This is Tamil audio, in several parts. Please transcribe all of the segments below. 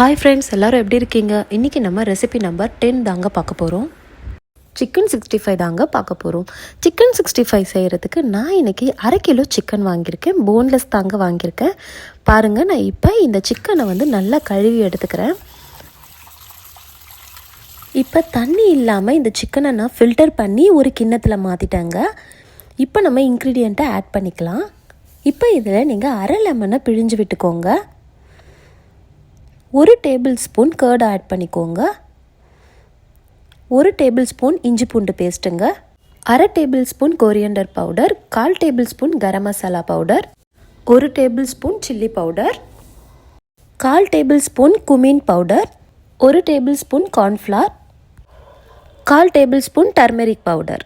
ஹாய் ஃப்ரெண்ட்ஸ், எல்லோரும் எப்படி இருக்கீங்க? இன்றைக்கி நம்ம ரெசிபி நம்பர் 10 தாங்க பார்க்க போகிறோம். சிக்கன் 65 தாங்க பார்க்க போகிறோம். சிக்கன் 65 செய்கிறதுக்கு நான் இன்றைக்கி 1/2 கிலோ சிக்கன் வாங்கியிருக்கேன். போன்லெஸ் தாங்க வாங்கியிருக்கேன். பாருங்கள், நான் இப்போ இந்த சிக்கனை நல்லா கழுவி எடுத்துக்கிறேன். இப்போ தண்ணி இல்லாமல் இந்த சிக்கனை நான் ஃபில்டர் பண்ணி ஒரு கிண்ணத்தில் மாற்றிட்டேங்க. இப்போ நம்ம இன்க்ரீடியண்ட்டை ஆட் பண்ணிக்கலாம். இப்போ இதில் நீங்கள் 1/2 லெமனை பிழிஞ்சு விட்டுக்கோங்க. 1 டேபிள் ஸ்பூன் கர்ட் ஆட் பண்ணிக்கோங்க. 1 டேபிள் ஸ்பூன் இஞ்சி பூண்டு பேஸ்ட்டுங்க. 1/2 table spoon coriander powder, 1/4 table spoon garam masala powder, 1 table spoon chilli powder, 1/4 table spoon cumin powder, 1 table spoon cornflour, 1/4 table spoon turmeric powder,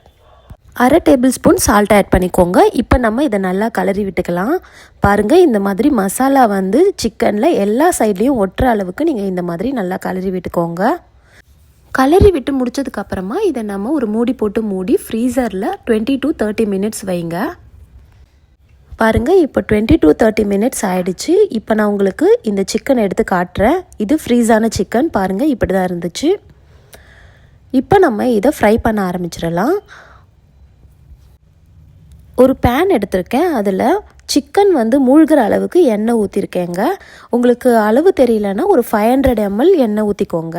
1/2 table spoon salt add பண்ணிக்கோங்க. இப்போ நம்ம இதை நல்லா கலரி விட்டுக்கலாம். பாருங்கள், இந்த மாதிரி மசாலா சிக்கனில் எல்லா சைட்லேயும் ஒட்டுற அளவுக்கு நீங்கள் இந்த மாதிரி நல்லா கலரி விட்டுக்கோங்க. கலரி விட்டு முடிச்சதுக்கப்புறமா இதை நம்ம ஒரு மூடி போட்டு மூடி ஃப்ரீசரில் 20 to 30 மினிட்ஸ் வைங்க. பாருங்கள், இப்போ 20 to 30 மினிட்ஸ் ஆகிடுச்சு. இப்போ நான் உங்களுக்கு இந்த சிக்கன் எடுத்து காட்டுறேன். இது ஃப்ரீஸான சிக்கன். பாருங்கள், இப்படி தான் இருந்துச்சு. இப்போ நம்ம இதை ஃப்ரை பண்ண ஆரம்பிச்சிடலாம். ஒரு பேன் எடுத்திருக்கேன். அதில் சிக்கன் மூழ்கிற அளவுக்கு எண்ணெய் ஊற்றிருக்கேங்க. உங்களுக்கு அளவு தெரியலன்னா ஒரு 500 ml எண்ணெய் ஊற்றிக்கோங்க.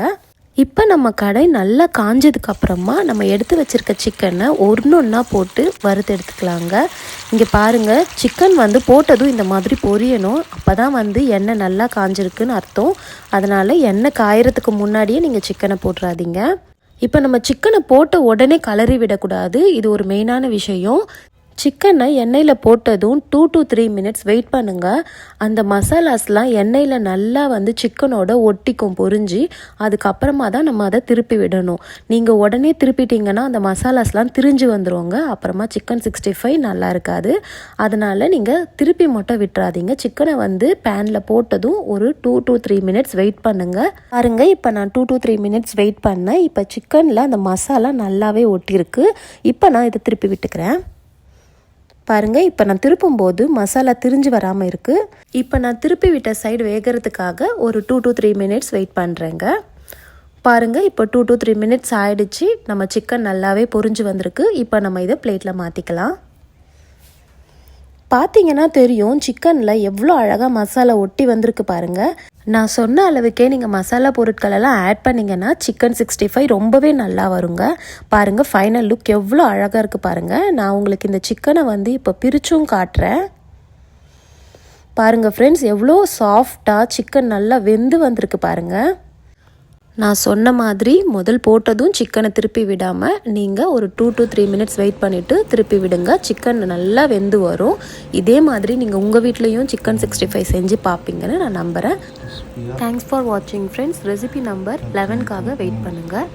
இப்போ நம்ம கடை நல்லா காஞ்சதுக்கப்புறமா நம்ம எடுத்து வச்சுருக்க சிக்கனை ஒன்றா போட்டு வறுத்து எடுத்துக்கலாங்க. இங்கே பாருங்கள், சிக்கன் போட்டதும் இந்த மாதிரி பொரியணும். அப்போ தான் எண்ணெய் நல்லா காஞ்சிருக்குன்னு அர்த்தம். அதனால் எண்ணெய் காயறதுக்கு முன்னாடியே நீங்கள் சிக்கனை போட்டுறாதீங்க. இப்போ நம்ம சிக்கனை போட்ட உடனே கலரி விடக்கூடாது. இது ஒரு மெயினான விஷயம். சிக்கனை எண்ணெயில் போட்டதும் 2 to 3 மினிட்ஸ் வெயிட் பண்ணுங்கள். அந்த மசாலாஸ்லாம் எண்ணெயில் நல்லா சிக்கனோட ஒட்டிக்கும் பொரிஞ்சு. அதுக்கப்புறமா தான் நம்ம அதை திருப்பி விடணும். நீங்கள் உடனே திருப்பிட்டிங்கன்னா அந்த மசாலாஸ்லாம் திரிஞ்சு வந்துடுவோங்க. அப்புறமா சிக்கன் 65 நல்லா இருக்காது. அதனால் நீங்கள் திருப்பி மட்டும் விட்டுறாதீங்க. சிக்கனை பேனில் போட்டதும் ஒரு 2 to 3 மினிட்ஸ் வெயிட் பண்ணுங்கள். பாருங்கள், இப்போ நான் 2 to 3 மினிட்ஸ் வெயிட் பண்ணேன். இப்போ சிக்கனில் அந்த மசாலா நல்லாவே ஒட்டியிருக்கு. இப்போ நான் இதை திருப்பி விட்டுக்கிறேன். பாருங்கள், இப்போ நான் திருப்பும்போது மசாலா திரிஞ்சு வராமல் இருக்குது. இப்போ நான் திருப்பி விட்ட சைடு வேகிறதுக்காக ஒரு 2 to 3 மினிட்ஸ் வெயிட் பண்ணுறேங்க. பாருங்கள், இப்போ 2 to 3 மினிட்ஸ் ஆகிடுச்சு. நம்ம சிக்கன் நல்லாவே பொரிஞ்சு வந்திருக்கு. இப்போ நம்ம இதை பிளேட்டில் மாற்றிக்கலாம். பார்த்தீங்கன்னா தெரியும், சிக்கனில் எவ்வளோ அழகாக மசாலா ஒட்டி வந்திருக்கு பாருங்கள். நான் சொன்ன அளவுக்கே நீங்கள் மசாலா பொருட்களெல்லாம் ஆட் பண்ணிங்கன்னா சிக்கன் 65 ரொம்பவே நல்லா வருங்க. பாருங்கள், ஃபைனல் லுக் எவ்வளோ அழகாக இருக்குது பாருங்கள். நான் உங்களுக்கு இந்த சிக்கனை இப்போ பிரிச்சும் காட்டுறேன். பாருங்கள் ஃப்ரெண்ட்ஸ், எவ்வளோ சாஃப்டாக சிக்கன் நல்லா வெந்து வந்திருக்கு பாருங்கள். நான் சொன்ன மாதிரி முதல் போட்டதும் சிக்கனை திருப்பி விடாமல் நீங்கள் ஒரு 2 to 3 மினிட்ஸ் வெயிட் பண்ணிவிட்டு திருப்பி விடுங்க. சிக்கன் நல்லா வெந்து வரும். இதே மாதிரி நீங்கள் உங்கள் வீட்லேயும் சிக்கன் 65 செஞ்சு பார்ப்பீங்கன்னு நான் நம்புகிறேன். தேங்க்ஸ் ஃபார் வாட்சிங் ஃப்ரெண்ட்ஸ். ரெசிபி நம்பர் 11க்காக வெயிட் பண்ணுங்கள்.